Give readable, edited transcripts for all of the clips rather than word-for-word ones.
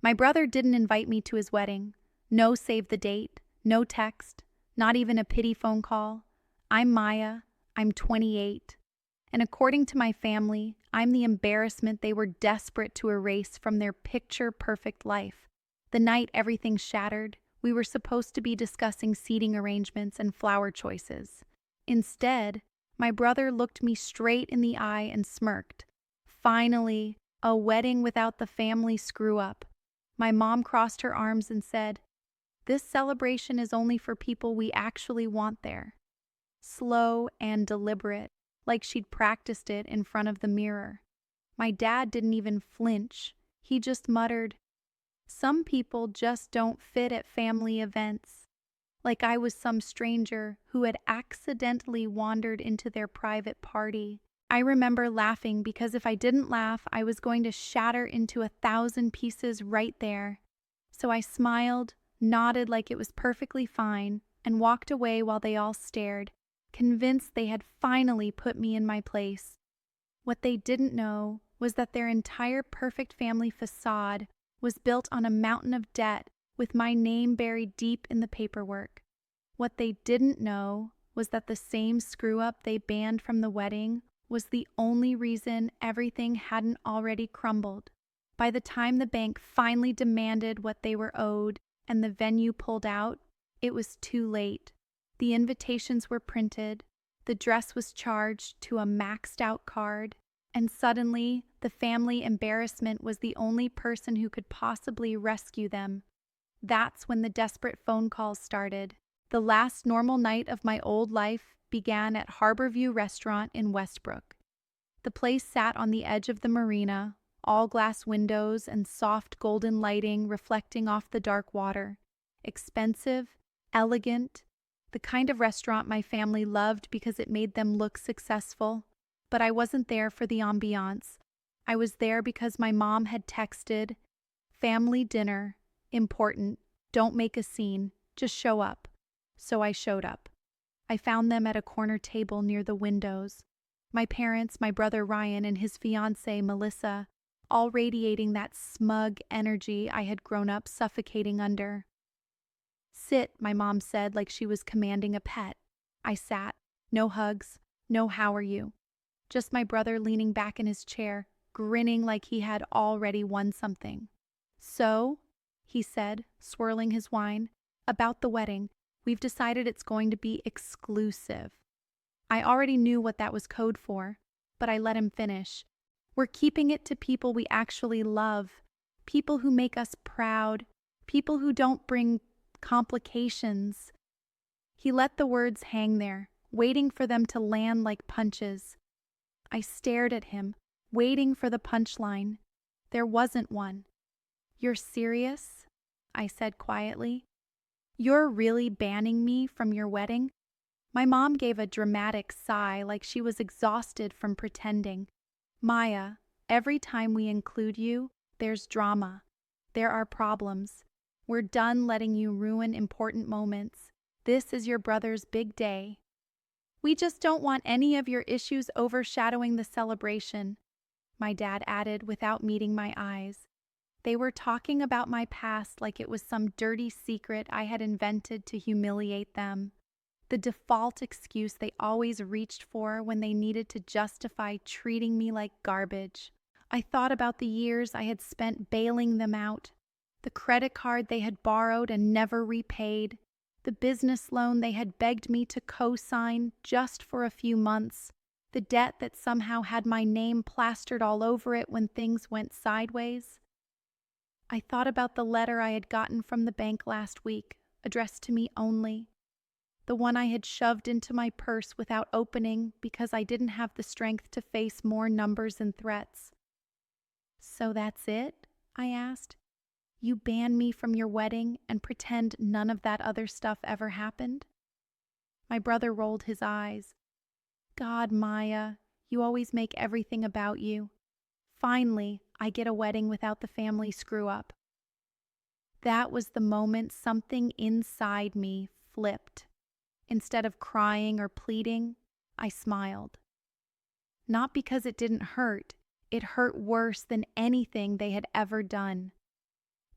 My brother didn't invite me to his wedding. No save the date, no text, not even a pity phone call. I'm Maya. I'm 28. And according to my family, I'm the embarrassment they were desperate to erase from their picture-perfect life. The night everything shattered, we were supposed to be discussing seating arrangements and flower choices. Instead, my brother looked me straight in the eye and smirked. Finally, a wedding without the family screw-up. My mom crossed her arms and said, "This celebration is only for people we actually want there." Slow and deliberate, like she'd practiced it in front of the mirror. My dad didn't even flinch. He just muttered, "Some people just don't fit at family events." Like I was some stranger who had accidentally wandered into their private party. I remember laughing because if I didn't laugh, I was going to shatter into 1,000 pieces right there. So I smiled, nodded like it was perfectly fine, and walked away while they all stared, convinced they had finally put me in my place. What they didn't know was that their entire perfect family facade was built on a mountain of debt with my name buried deep in the paperwork. What they didn't know was that the same screw-up they banned from the wedding was the only reason everything hadn't already crumbled. By the time the bank finally demanded what they were owed and the venue pulled out, it was too late. The invitations were printed, the dress was charged to a maxed-out card, and suddenly the family embarrassment was the only person who could possibly rescue them. That's when the desperate phone calls started. The last normal night of my old life began at Harborview Restaurant in Westbrook. The place sat on the edge of the marina, all glass windows and soft golden lighting reflecting off the dark water. Expensive, elegant, the kind of restaurant my family loved because it made them look successful. But I wasn't there for the ambiance. I was there because my mom had texted, "Family dinner, important, don't make a scene, just show up." So I showed up. I found them at a corner table near the windows. My parents, my brother Ryan, and his fiancée, Melissa, all radiating that smug energy I had grown up suffocating under. "Sit," my mom said like she was commanding a pet. I sat. No hugs, no "how are you?" Just my brother leaning back in his chair, grinning like he had already won something. "So," he said, swirling his wine, "about the wedding, we've decided it's going to be exclusive." I already knew what that was code for, but I let him finish. "We're keeping it to people we actually love, people who make us proud, people who don't bring complications." He let the words hang there, waiting for them to land like punches. I stared at him, waiting for the punchline. There wasn't one. "You're serious?" I said quietly. "You're really banning me from your wedding?" My mom gave a dramatic sigh like she was exhausted from pretending. "Maya, every time we include you, there's drama. There are problems. We're done letting you ruin important moments. This is your brother's big day. We just don't want any of your issues overshadowing the celebration," my dad added without meeting my eyes. They were talking about my past like it was some dirty secret I had invented to humiliate them. The default excuse they always reached for when they needed to justify treating me like garbage. I thought about the years I had spent bailing them out, the credit card they had borrowed and never repaid, the business loan they had begged me to co-sign just for a few months, the debt that somehow had my name plastered all over it when things went sideways. I thought about the letter I had gotten from the bank last week, addressed to me only. The one I had shoved into my purse without opening because I didn't have the strength to face more numbers and threats. "So that's it?" I asked. "You ban me from your wedding and pretend none of that other stuff ever happened?" My brother rolled his eyes. "God, Maya, you always make everything about you. Finally, I get a wedding without the family screw-up." That was the moment something inside me flipped. Instead of crying or pleading, I smiled. Not because it didn't hurt, it hurt worse than anything they had ever done.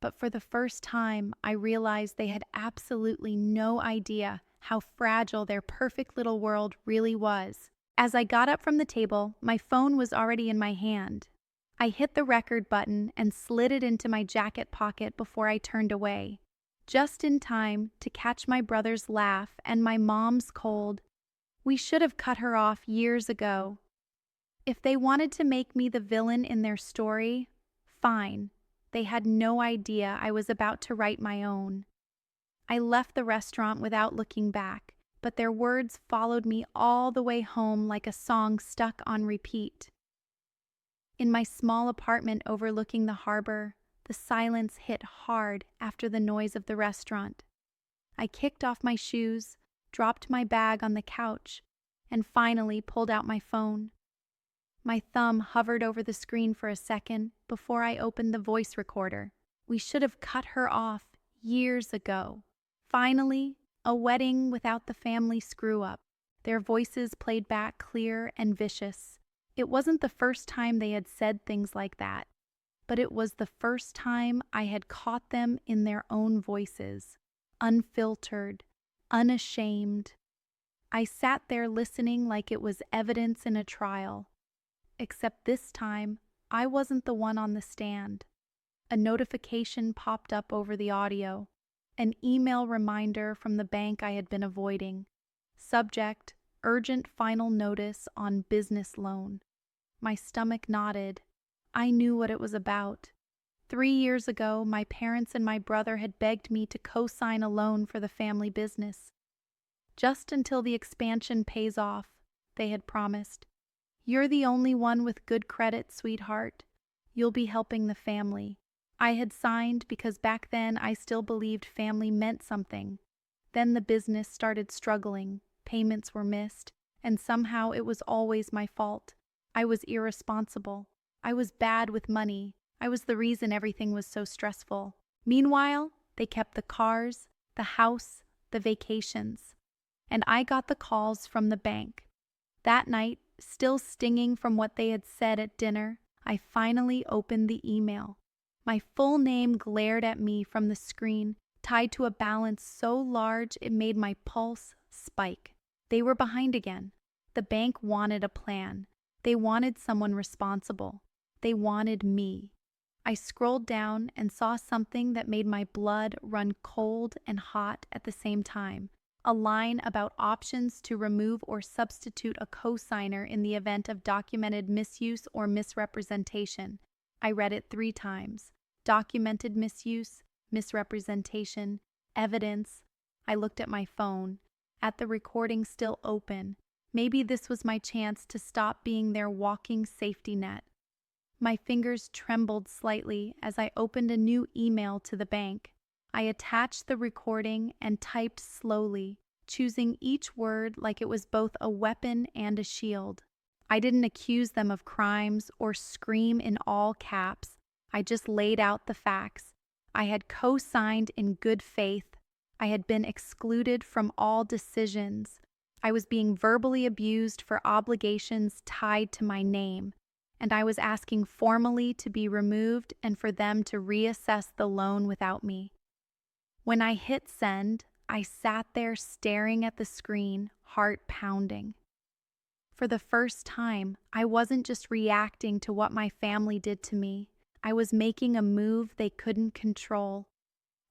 but for the first time, I realized they had absolutely no idea how fragile their perfect little world really was. As I got up from the table, my phone was already in my hand. I hit the record button and slid it into my jacket pocket before I turned away, just in time to catch my brother's laugh and my mom's cold, "We should have cut her off years ago." If they wanted to make me the villain in their story, fine. They had no idea I was about to write my own. I left the restaurant without looking back, but their words followed me all the way home like a song stuck on repeat. In my small apartment overlooking the harbor, the silence hit hard after the noise of the restaurant. I kicked off my shoes, dropped my bag on the couch, and finally pulled out my phone. My thumb hovered over the screen for a second before I opened the voice recorder. We should have cut her off years ago. Finally, a wedding without the family screw-up. Their voices played back clear and vicious. It wasn't the first time they had said things like that, but it was the first time I had caught them in their own voices, unfiltered, unashamed. I sat there listening like it was evidence in a trial, except this time I wasn't the one on the stand. A notification popped up over the audio, an email reminder from the bank I had been avoiding. Subject: urgent final notice on business loan. My stomach knotted. I knew what it was about. 3 years ago, my parents and my brother had begged me to co-sign a loan for the family business. Just until the expansion pays off, they had promised. "You're the only one with good credit, sweetheart. You'll be helping the family." I had signed because back then I still believed family meant something. Then the business started struggling, payments were missed, and somehow it was always my fault. I was irresponsible. I was bad with money. I was the reason everything was so stressful. Meanwhile, they kept the cars, the house, the vacations. And I got the calls from the bank. That night, still stinging from what they had said at dinner, I finally opened the email. My full name glared at me from the screen, tied to a balance so large it made my pulse spike. They were behind again. The bank wanted a plan. They wanted someone responsible. They wanted me. I scrolled down and saw something that made my blood run cold and hot at the same time. A line about options to remove or substitute a cosigner in the event of documented misuse or misrepresentation. I read it 3 times. Documented misuse, misrepresentation, evidence. I looked at my phone, at the recording still open. Maybe this was my chance to stop being their walking safety net. My fingers trembled slightly as I opened a new email to the bank. I attached the recording and typed slowly, choosing each word like it was both a weapon and a shield. I didn't accuse them of crimes or scream in all caps. I just laid out the facts. I had co-signed in good faith. I had been excluded from all decisions. I was being verbally abused for obligations tied to my name, and I was asking formally to be removed and for them to reassess the loan without me. When I hit send, I sat there staring at the screen, heart pounding. For the first time, I wasn't just reacting to what my family did to me. I was making a move they couldn't control.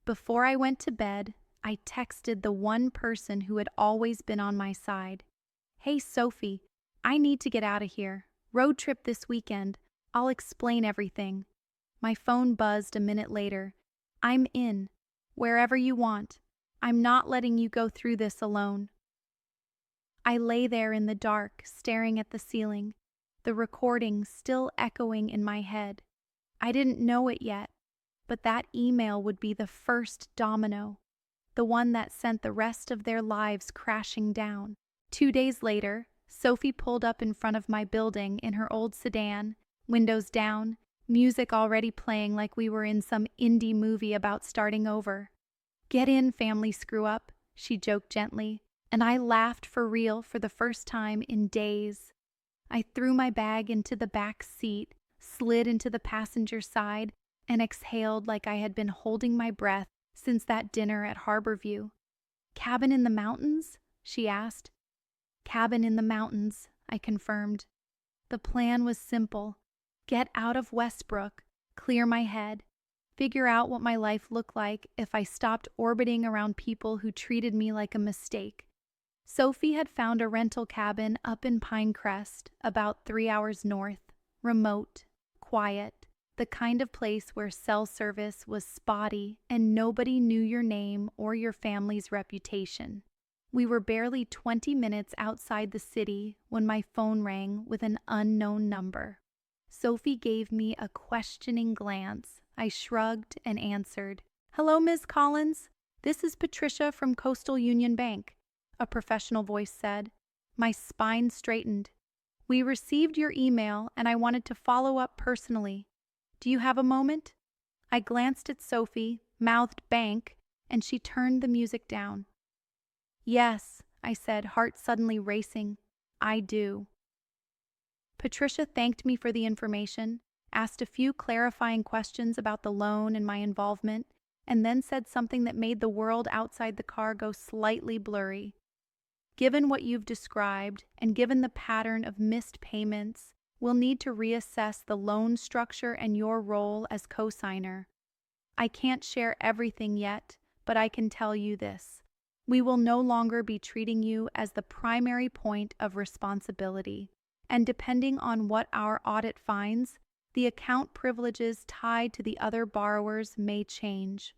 Before I went to bed, I texted the one person who had always been on my side. "Hey, Sophie, I need to get out of here. Road trip this weekend. I'll explain everything." My phone buzzed a minute later. "I'm in. Wherever you want. I'm not letting you go through this alone." I lay there in the dark, staring at the ceiling, the recording still echoing in my head. I didn't know it yet, but that email would be the first domino, the one that sent the rest of their lives crashing down. 2 days later, Sophie pulled up in front of my building in her old sedan, windows down, music already playing like we were in some indie movie about starting over. "Get in, family screw-up," she joked gently, and I laughed for real for the first time in days. I threw my bag into the back seat, slid into the passenger side, and exhaled like I had been holding my breath since that dinner at Harborview. "Cabin in the mountains?" she asked. "Cabin in the mountains," I confirmed. The plan was simple. Get out of Westbrook, clear my head, figure out what my life looked like if I stopped orbiting around people who treated me like a mistake. Sophie had found a rental cabin up in Pinecrest, about 3 hours north, remote, quiet, the kind of place where cell service was spotty and nobody knew your name or your family's reputation. We were barely 20 minutes outside the city when my phone rang with an unknown number. Sophie gave me a questioning glance. I shrugged and answered. "Hello, Ms. Collins. This is Patricia from Coastal Union Bank," a professional voice said. My spine straightened. "We received your email and I wanted to follow up personally. Do you have a moment?" I glanced at Sophie, mouthed bank, and she turned the music down. "Yes," I said, heart suddenly racing. "I do." Patricia thanked me for the information, asked a few clarifying questions about the loan and my involvement, and then said something that made the world outside the car go slightly blurry. "Given what you've described, and given the pattern of missed payments, we'll need to reassess the loan structure and your role as co-signer. I can't share everything yet, but I can tell you this. We will no longer be treating you as the primary point of responsibility, and depending on what our audit finds, the account privileges tied to the other borrowers may change."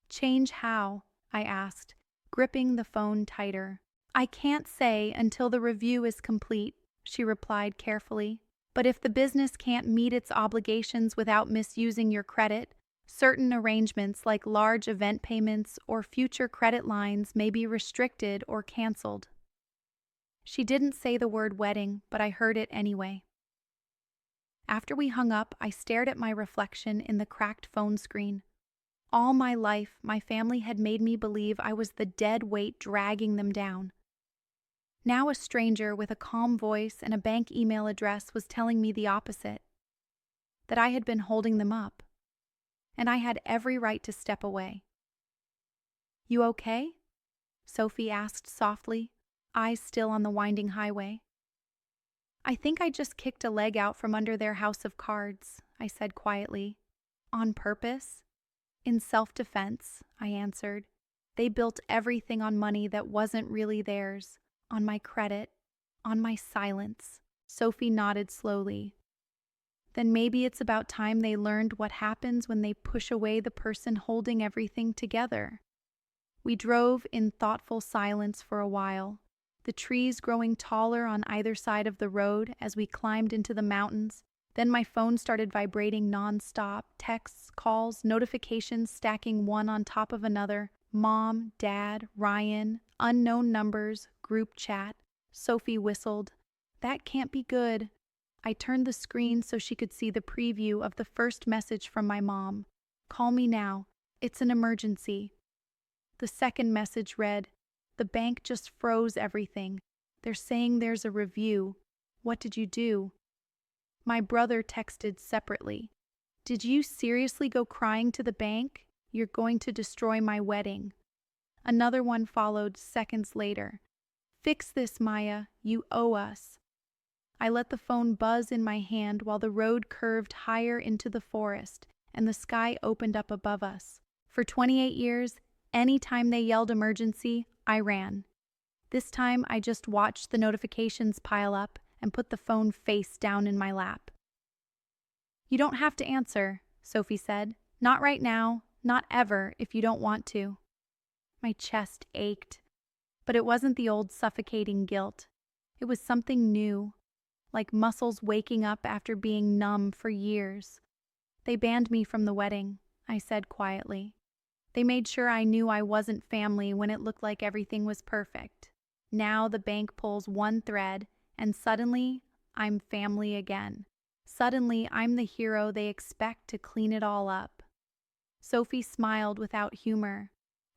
"Change how?" I asked, gripping the phone tighter. "I can't say until the review is complete," she replied carefully. "But if the business can't meet its obligations without misusing your credit, certain arrangements like large event payments or future credit lines may be restricted or canceled." She didn't say the word wedding, but I heard it anyway. After we hung up, I stared at my reflection in the cracked phone screen. All my life, my family had made me believe I was the dead weight dragging them down. Now a stranger with a calm voice and a bank email address was telling me the opposite, that I had been holding them up, and I had every right to step away. "You okay?" Sophie asked softly, eyes still on the winding highway. "I think I just kicked a leg out from under their house of cards," I said quietly. "On purpose?" "In self-defense," I answered. "They built everything on money that wasn't really theirs, on my credit, on my silence." Sophie nodded slowly. "Then maybe it's about time they learned what happens when they push away the person holding everything together." We drove in thoughtful silence for a while, the trees growing taller on either side of the road as we climbed into the mountains. Then my phone started vibrating non-stop, texts, calls, notifications stacking one on top of another. Mom, Dad, Ryan, unknown numbers, group chat. Sophie whistled. "That can't be good." I turned the screen so she could see the preview of the first message from my mom. "Call me now. It's an emergency." The second message read, "The bank just froze everything. They're saying there's a review. What did you do?" My brother texted separately. "Did you seriously go crying to the bank? You're going to destroy my wedding." Another one followed seconds later. "Fix this, Maya. You owe us." I let the phone buzz in my hand while the road curved higher into the forest and the sky opened up above us. For 28 years, any time they yelled emergency, I ran. This time I just watched the notifications pile up and put the phone face down in my lap. "You don't have to answer," Sophie said. "Not right now, not ever if you don't want to." My chest ached, but it wasn't the old suffocating guilt. It was something new, like muscles waking up after being numb for years. "They banned me from the wedding," I said quietly. "They made sure I knew I wasn't family when it looked like everything was perfect. Now the bank pulls one thread, and suddenly I'm family again. Suddenly I'm the hero they expect to clean it all up." Sophie smiled without humor.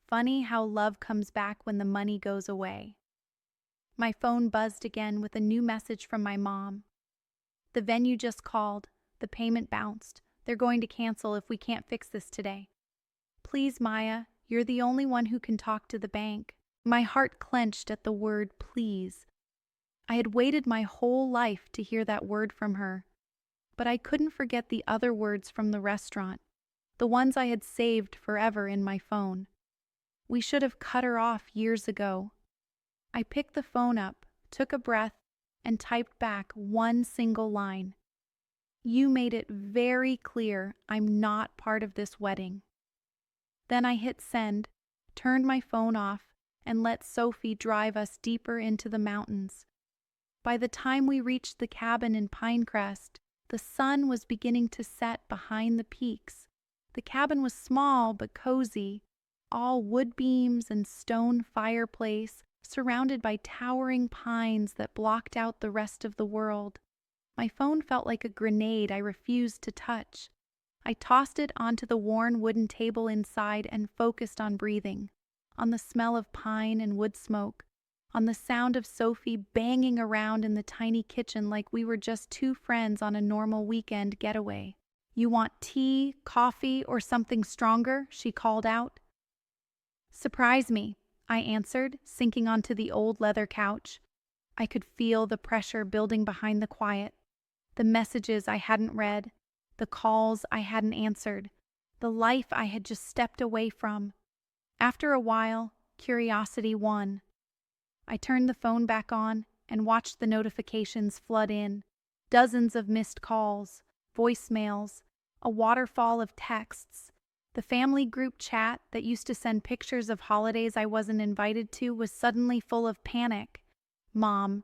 Funny how love comes back when the money goes away. My phone buzzed again with a new message from my mom. "The venue just called. The payment bounced. They're going to cancel if we can't fix this today. Please, Maya, you're the only one who can talk to the bank. My heart clenched at the word please. I had waited my whole life to hear that word from her. But I couldn't forget the other words from the restaurant, the ones I had saved forever in my phone. We should have cut her off years ago. I picked the phone up, took a breath, and typed back one single line. You made it very clear I'm not part of this wedding. Then I hit send, turned my phone off, and let Sophie drive us deeper into the mountains. By the time we reached the cabin in Pinecrest, the sun was beginning to set behind the peaks. The cabin was small but cozy, all wood beams and stone fireplace, surrounded by towering pines that blocked out the rest of the world. My phone felt like a grenade I refused to touch. I tossed it onto the worn wooden table inside and focused on breathing, on the smell of pine and wood smoke, on the sound of Sophie banging around in the tiny kitchen like we were just two friends on a normal weekend getaway. You want tea, coffee, or something stronger? She called out. Surprise me, I answered, sinking onto the old leather couch. I could feel the pressure building behind the quiet, the messages I hadn't read, the calls I hadn't answered, the life I had just stepped away from. After a while, curiosity won. I turned the phone back on and watched the notifications flood in. Dozens of missed calls, voicemails, a waterfall of texts. The family group chat that used to send pictures of holidays I wasn't invited to was suddenly full of panic. Mom,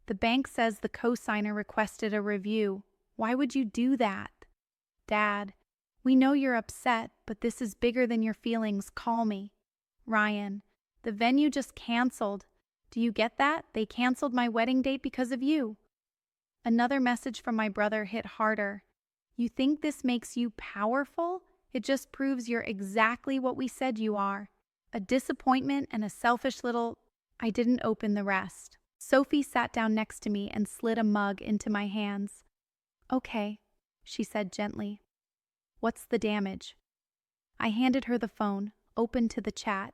the bank says the cosigner requested a review. Why would you do that? Dad, we know you're upset, but this is bigger than your feelings. Call me. Ryan, the venue just canceled. Do you get that? They canceled my wedding date because of you. Another message from my brother hit harder. You think this makes you powerful? It just proves you're exactly what we said you are. A disappointment and a selfish little... I didn't open the rest. Sophie sat down next to me and slid a mug into my hands. Okay, she said gently. What's the damage? I handed her the phone, open to the chat.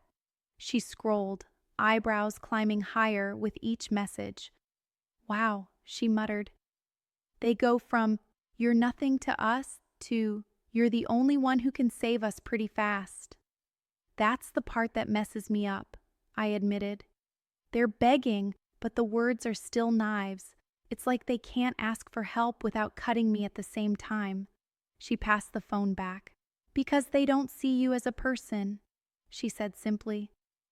She scrolled, eyebrows climbing higher with each message. Wow, she muttered. They go from, you're nothing to us, to, you're the only one who can save us pretty fast. That's the part that messes me up, I admitted. They're begging, but the words are still knives. It's like they can't ask for help without cutting me at the same time. She passed the phone back. Because they don't see you as a person, she said simply.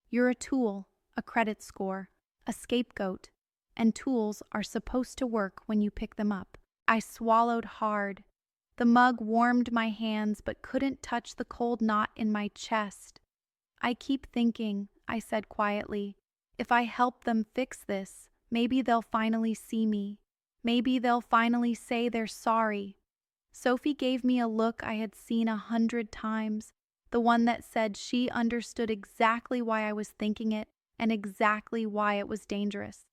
You're a tool, a credit score, a scapegoat, and tools are supposed to work when you pick them up. I swallowed hard. The mug warmed my hands but couldn't touch the cold knot in my chest. I keep thinking, I said quietly, if I help them fix this, maybe they'll finally see me. Maybe they'll finally say they're sorry. Sophie gave me a look I had seen 100 times, the one that said she understood exactly why I was thinking it and exactly why it was dangerous.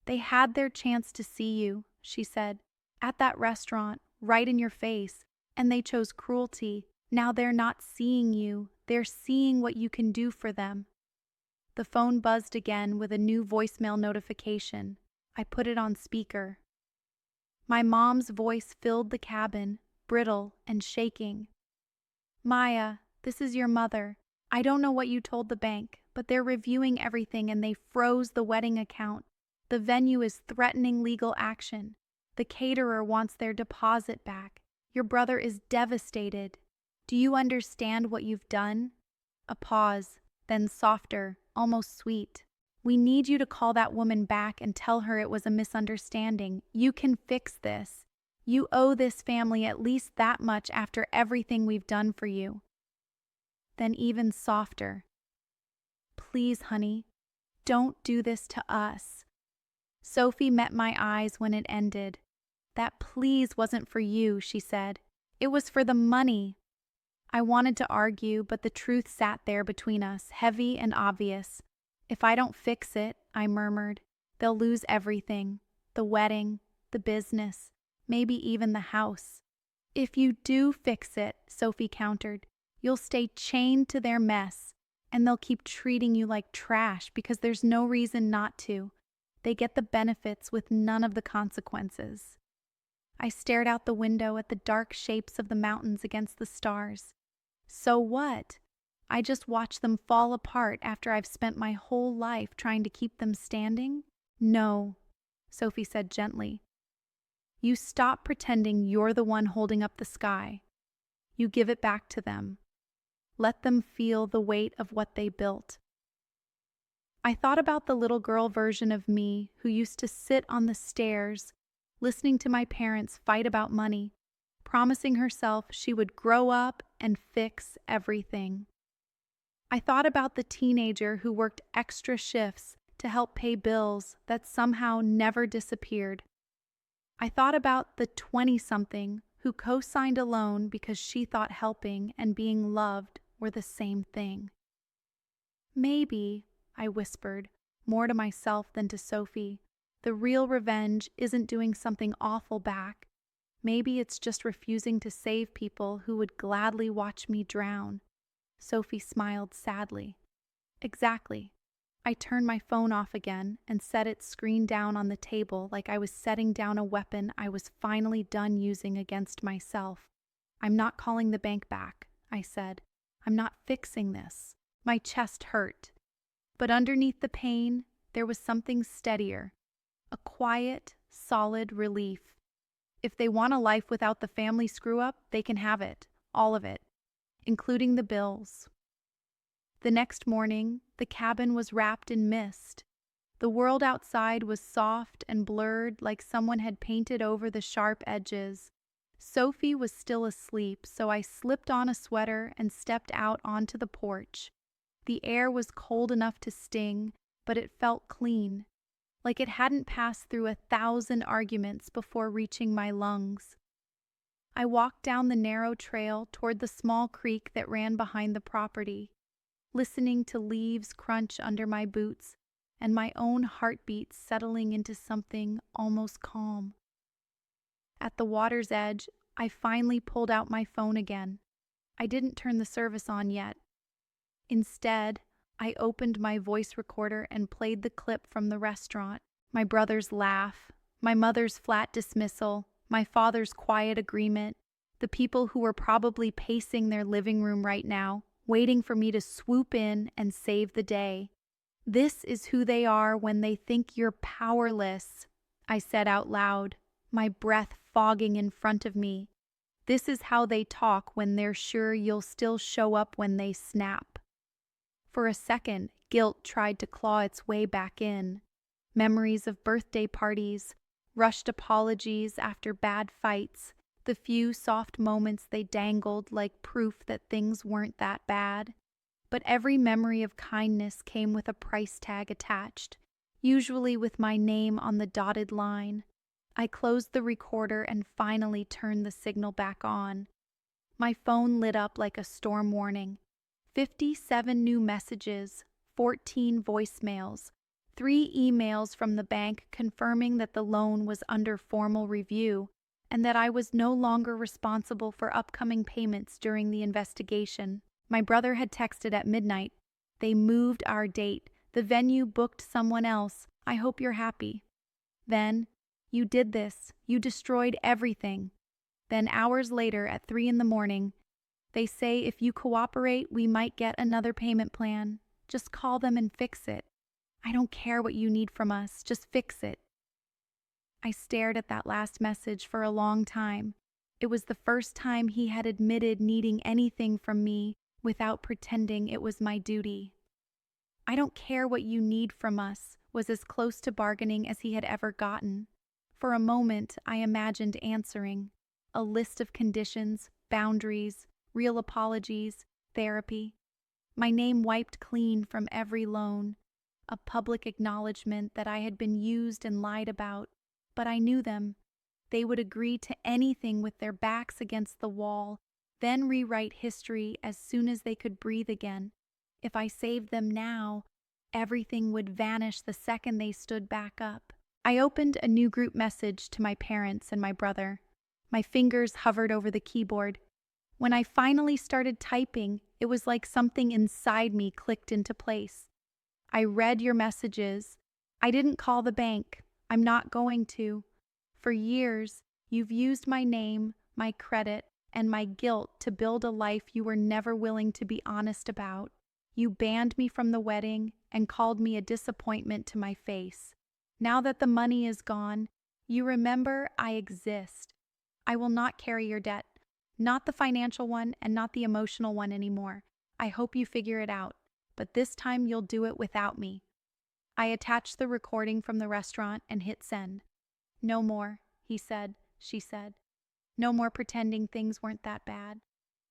They had their chance to see you, she said, at that restaurant, right in your face, and they chose cruelty. Now they're not seeing you, they're seeing what you can do for them. The phone buzzed again with a new voicemail notification. I put it on speaker. My mom's voice filled the cabin, brittle and shaking. Maya, this is your mother. I don't know what you told the bank, but they're reviewing everything and they froze the wedding account. The venue is threatening legal action. The caterer wants their deposit back. Your brother is devastated. Do you understand what you've done? A pause, then softer, almost sweet. We need you to call that woman back and tell her it was a misunderstanding. You can fix this. You owe this family at least that much after everything we've done for you. Then even softer. Please, honey, don't do this to us. Sophie met my eyes when it ended. That please wasn't for you, she said. It was for the money. I wanted to argue, but the truth sat there between us, heavy and obvious. If I don't fix it, I murmured, they'll lose everything. The wedding, the business, maybe even the house. If you do fix it, Sophie countered, you'll stay chained to their mess, and they'll keep treating you like trash because there's no reason not to. They get the benefits with none of the consequences. I stared out the window at the dark shapes of the mountains against the stars. So what? I just watch them fall apart after I've spent my whole life trying to keep them standing? No, Sophie said gently. You stop pretending you're the one holding up the sky. You give it back to them. Let them feel the weight of what they built. I thought about the little girl version of me who used to sit on the stairs, listening to my parents fight about money, promising herself she would grow up and fix everything. I thought about the teenager who worked extra shifts to help pay bills that somehow never disappeared. I thought about the 20-something who co-signed a loan because she thought helping and being loved were the same thing. Maybe, I whispered, more to myself than to Sophie, the real revenge isn't doing something awful back. Maybe it's just refusing to save people who would gladly watch me drown. Sophie smiled sadly. Exactly. I turned my phone off again and set its screen down on the table like I was setting down a weapon I was finally done using against myself. I'm not calling the bank back, I said. I'm not fixing this. My chest hurt. But underneath the pain, there was something steadier. A quiet, solid relief. If they want a life without the family screw-up, they can have it. All of it. Including the bills. The next morning, the cabin was wrapped in mist. The world outside was soft and blurred like someone had painted over the sharp edges. Sophie was still asleep, so I slipped on a sweater and stepped out onto the porch. The air was cold enough to sting, but it felt clean, like it hadn't passed through 1,000 arguments before reaching my lungs. I walked down the narrow trail toward the small creek that ran behind the property, listening to leaves crunch under my boots and my own heartbeat settling into something almost calm. At the water's edge, I finally pulled out my phone again. I didn't turn the service on yet. Instead, I opened my voice recorder and played the clip from the restaurant. My brother's laugh, my mother's flat dismissal, my father's quiet agreement, the people who were probably pacing their living room right now, waiting for me to swoop in and save the day. This is who they are when they think you're powerless, I said out loud, my breath fogging in front of me. This is how they talk when they're sure you'll still show up when they snap. For a second, guilt tried to claw its way back in. Memories of birthday parties, rushed apologies after bad fights, the few soft moments they dangled like proof that things weren't that bad. But every memory of kindness came with a price tag attached, usually with my name on the dotted line. I closed the recorder and finally turned the signal back on. My phone lit up like a storm warning. 57 new messages, 14 voicemails, 3 emails from the bank confirming that the loan was under formal review and that I was no longer responsible for upcoming payments during the investigation. My brother had texted at midnight. They moved our date. The venue booked someone else. I hope you're happy. Then, you did this. You destroyed everything. Then hours later at 3 in the morning, they say if you cooperate, we might get another payment plan. Just call them and fix it. I don't care what you need from us. Just fix it. I stared at that last message for a long time. It was the first time he had admitted needing anything from me without pretending it was my duty. I don't care what you need from us was as close to bargaining as he had ever gotten. For a moment, I imagined answering. A list of conditions, boundaries, real apologies, therapy. My name wiped clean from every loan. A public acknowledgement that I had been used and lied about. But I knew them. They would agree to anything with their backs against the wall, then rewrite history as soon as they could breathe again. If I saved them now, everything would vanish the second they stood back up. I opened a new group message to my parents and my brother. My fingers hovered over the keyboard. When I finally started typing, it was like something inside me clicked into place. I read your messages. I didn't call the bank. I'm not going to. For years, you've used my name, my credit, and my guilt to build a life you were never willing to be honest about. You banned me from the wedding and called me a disappointment to my face. Now that the money is gone, you remember I exist. I will not carry your debt, not the financial one and not the emotional one anymore. I hope you figure it out, but this time you'll do it without me. I attached the recording from the restaurant and hit send. No more, he said, she said. No more pretending things weren't that bad.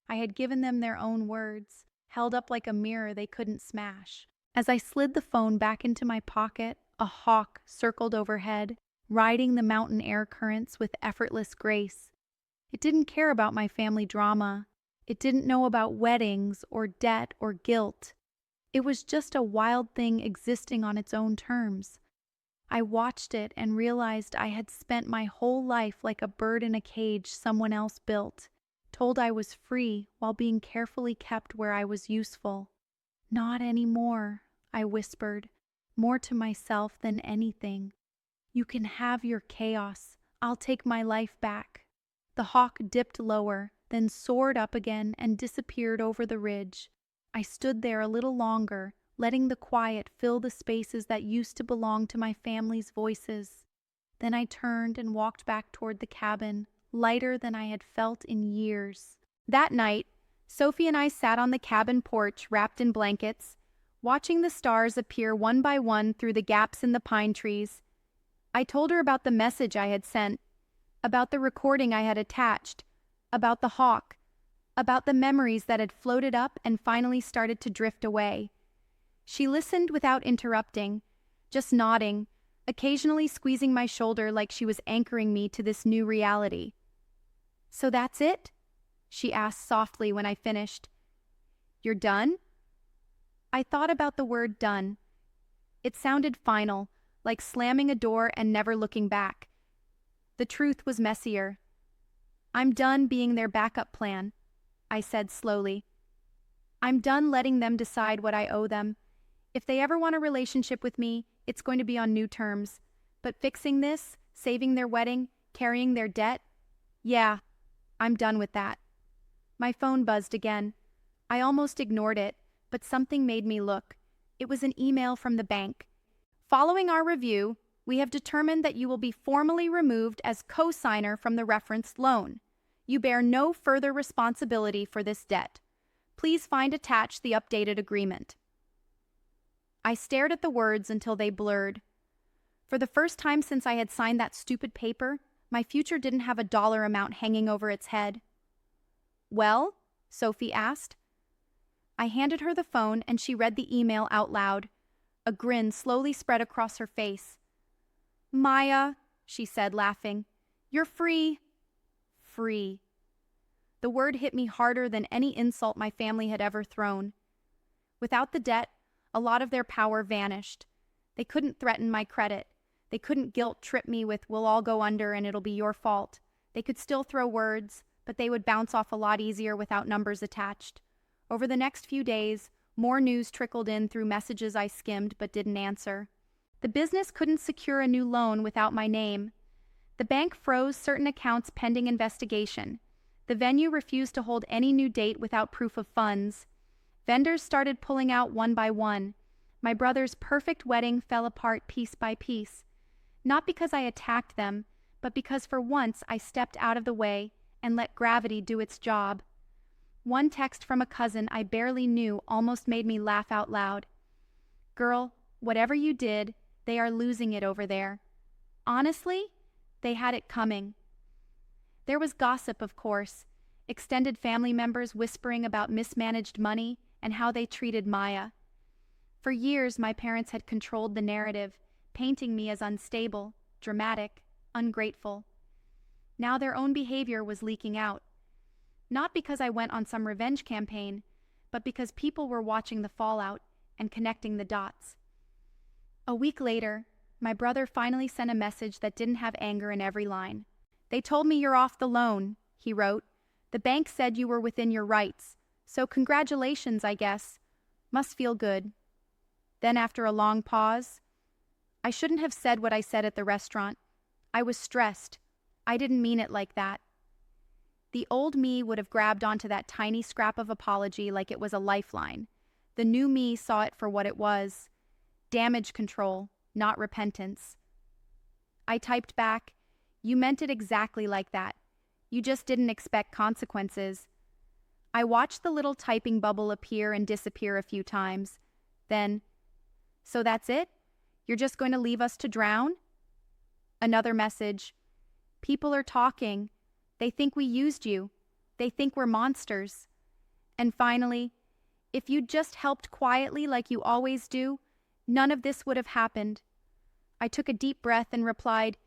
I had given them their own words, held up like a mirror they couldn't smash. As I slid the phone back into my pocket, a hawk circled overhead, riding the mountain air currents with effortless grace. It didn't care about my family drama. It didn't know about weddings or debt or guilt. It was just a wild thing existing on its own terms. I watched it and realized I had spent my whole life like a bird in a cage someone else built, told I was free while being carefully kept where I was useful. Not anymore, I whispered, more to myself than anything. You can have your chaos. I'll take my life back. The hawk dipped lower, then soared up again and disappeared over the ridge. I stood there a little longer, letting the quiet fill the spaces that used to belong to my family's voices. Then I turned and walked back toward the cabin, lighter than I had felt in years. That night, Sophie and I sat on the cabin porch wrapped in blankets, watching the stars appear one by one through the gaps in the pine trees. I told her about the message I had sent, about the recording I had attached, about the hawk, about the memories that had floated up and finally started to drift away. She listened without interrupting, just nodding, occasionally squeezing my shoulder like she was anchoring me to this new reality. "So that's it?" she asked softly when I finished. "You're done?" I thought about the word done. It sounded final, like slamming a door and never looking back. The truth was messier. "I'm done being their backup plan," I said slowly. "I'm done letting them decide what I owe them. If they ever want a relationship with me, it's going to be on new terms. But fixing this, saving their wedding, carrying their debt, yeah, I'm done with that." My phone buzzed again. I almost ignored it, but something made me look. It was an email from the bank. "Following our review, we have determined that you will be formally removed as co-signer from the referenced loan. You bear no further responsibility for this debt. Please find attached the updated agreement." I stared at the words until they blurred. For the first time since I had signed that stupid paper, my future didn't have a dollar amount hanging over its head. "Well?" Sophie asked. I handed her the phone and she read the email out loud. A grin slowly spread across her face. "Maya," she said, laughing, "you're free." Free. The word hit me harder than any insult my family had ever thrown. Without the debt, a lot of their power vanished. They couldn't threaten my credit. They couldn't guilt-trip me with, "We'll all go under and it'll be your fault." They could still throw words, but they would bounce off a lot easier without numbers attached. Over the next few days, more news trickled in through messages I skimmed but didn't answer. The business couldn't secure a new loan without my name. The bank froze certain accounts pending investigation. The venue refused to hold any new date without proof of funds. Vendors started pulling out one by one. My brother's perfect wedding fell apart piece by piece. Not because I attacked them, but because for once I stepped out of the way and let gravity do its job. One text from a cousin I barely knew almost made me laugh out loud. "Girl, whatever you did, they are losing it over there." Honestly, they had it coming. There was gossip, of course, extended family members whispering about mismanaged money and how they treated Maya. For years, my parents had controlled the narrative, painting me as unstable, dramatic, ungrateful. Now their own behavior was leaking out. Not because I went on some revenge campaign, but because people were watching the fallout and connecting the dots. A week later, my brother finally sent a message that didn't have anger in every line. "They told me you're off the loan," he wrote. "The bank said you were within your rights. So congratulations, I guess. Must feel good." Then after a long pause, "I shouldn't have said what I said at the restaurant. I was stressed. I didn't mean it like that." The old me would have grabbed onto that tiny scrap of apology like it was a lifeline. The new me saw it for what it was: damage control, not repentance. I typed back, "You meant it exactly like that. You just didn't expect consequences." I watched the little typing bubble appear and disappear a few times. Then, "So that's it? You're just going to leave us to drown?" Another message, "People are talking. They think we used you. They think we're monsters." And finally, "If you'd just helped quietly like you always do, none of this would have happened." I took a deep breath and replied,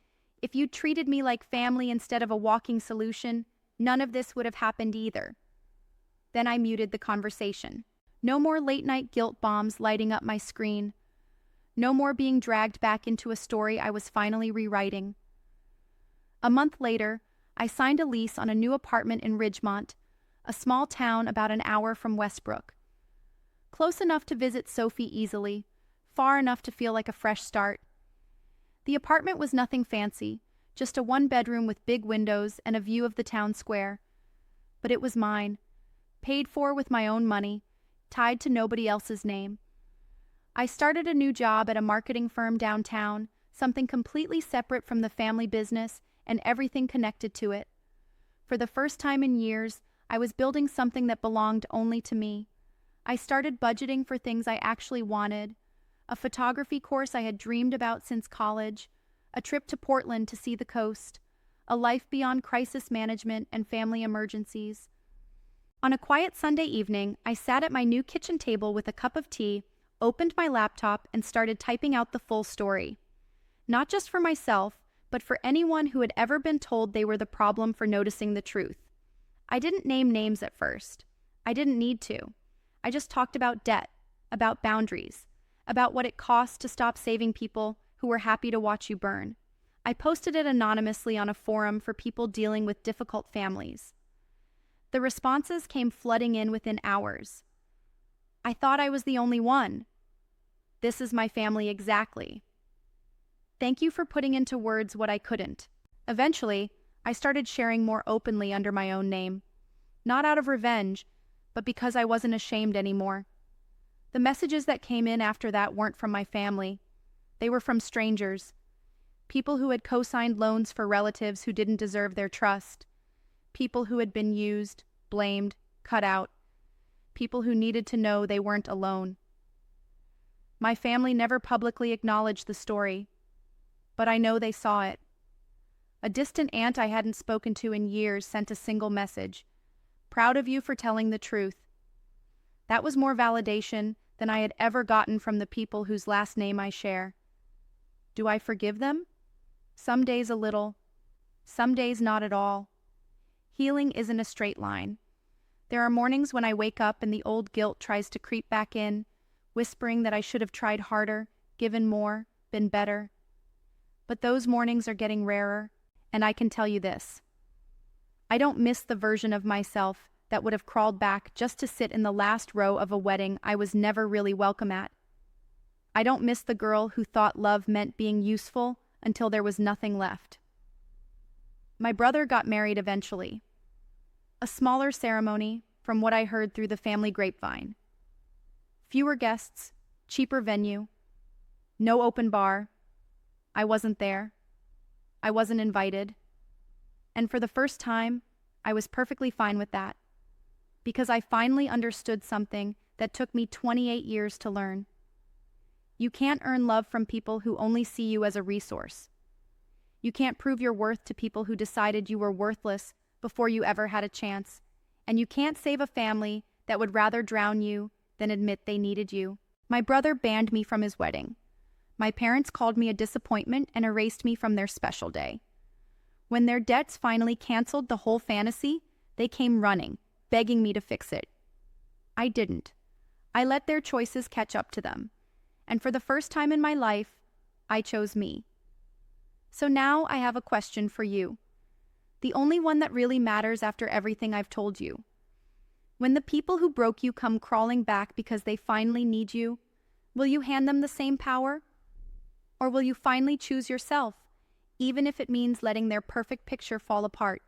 "If you'd treated me like family instead of a walking solution, none of this would have happened either." Then I muted the conversation. No more late-night guilt bombs lighting up my screen. No more being dragged back into a story I was finally rewriting. A month later, I signed a lease on a new apartment in Ridgemont, a small town about an hour from Westbrook. Close enough to visit Sophie easily, far enough to feel like a fresh start. The apartment was nothing fancy, just a one-bedroom with big windows and a view of the town square. But it was mine, paid for with my own money, tied to nobody else's name. I started a new job at a marketing firm downtown, something completely separate from the family business and everything connected to it. For the first time in years, I was building something that belonged only to me. I started budgeting for things I actually wanted: a photography course I had dreamed about since college, a trip to Portland to see the coast, a life beyond crisis management and family emergencies. On a quiet Sunday evening, I sat at my new kitchen table with a cup of tea, opened my laptop, and started typing out the full story. Not just for myself, but for anyone who had ever been told they were the problem for noticing the truth. I didn't name names at first. I didn't need to. I just talked about debt, about boundaries, about what it costs to stop saving people who were happy to watch you burn. I posted it anonymously on a forum for people dealing with difficult families. The responses came flooding in within hours. I thought I was the only one. This is my family exactly. Thank you for putting into words what I couldn't. Eventually, I started sharing more openly under my own name. Not out of revenge, but because I wasn't ashamed anymore. The messages that came in after that weren't from my family. They were from strangers. People who had co-signed loans for relatives who didn't deserve their trust. People who had been used, blamed, cut out. People who needed to know they weren't alone. My family never publicly acknowledged the story, but I know they saw it. A distant aunt I hadn't spoken to in years sent a single message: "Proud of you for telling the truth." That was more validation than I had ever gotten from the people whose last name I share. Do I forgive them? Some days a little, some days not at all. Healing isn't a straight line. There are mornings when I wake up and the old guilt tries to creep back in, whispering that I should have tried harder, given more, been better. But those mornings are getting rarer, and I can tell you this: I don't miss the version of myself that would have crawled back just to sit in the last row of a wedding I was never really welcome at. I don't miss the girl who thought love meant being useful until there was nothing left. My brother got married eventually. A smaller ceremony, from what I heard through the family grapevine. Fewer guests, cheaper venue, no open bar. I wasn't there. I wasn't invited. And for the first time, I was perfectly fine with that, because I finally understood something that took me 28 years to learn. You can't earn love from people who only see you as a resource. You can't prove your worth to people who decided you were worthless before you ever had a chance. And you can't save a family that would rather drown you than admit they needed you. My brother banned me from his wedding. My parents called me a disappointment and erased me from their special day. When their debts finally canceled the whole fantasy, they came running, begging me to fix it. I didn't. I let their choices catch up to them. And for the first time in my life, I chose me. So now I have a question for you. the only one that really matters after everything I've told you. When the people who broke you come crawling back because they finally need you, will you hand them the same power? Or will you finally choose yourself, even if it means letting their perfect picture fall apart?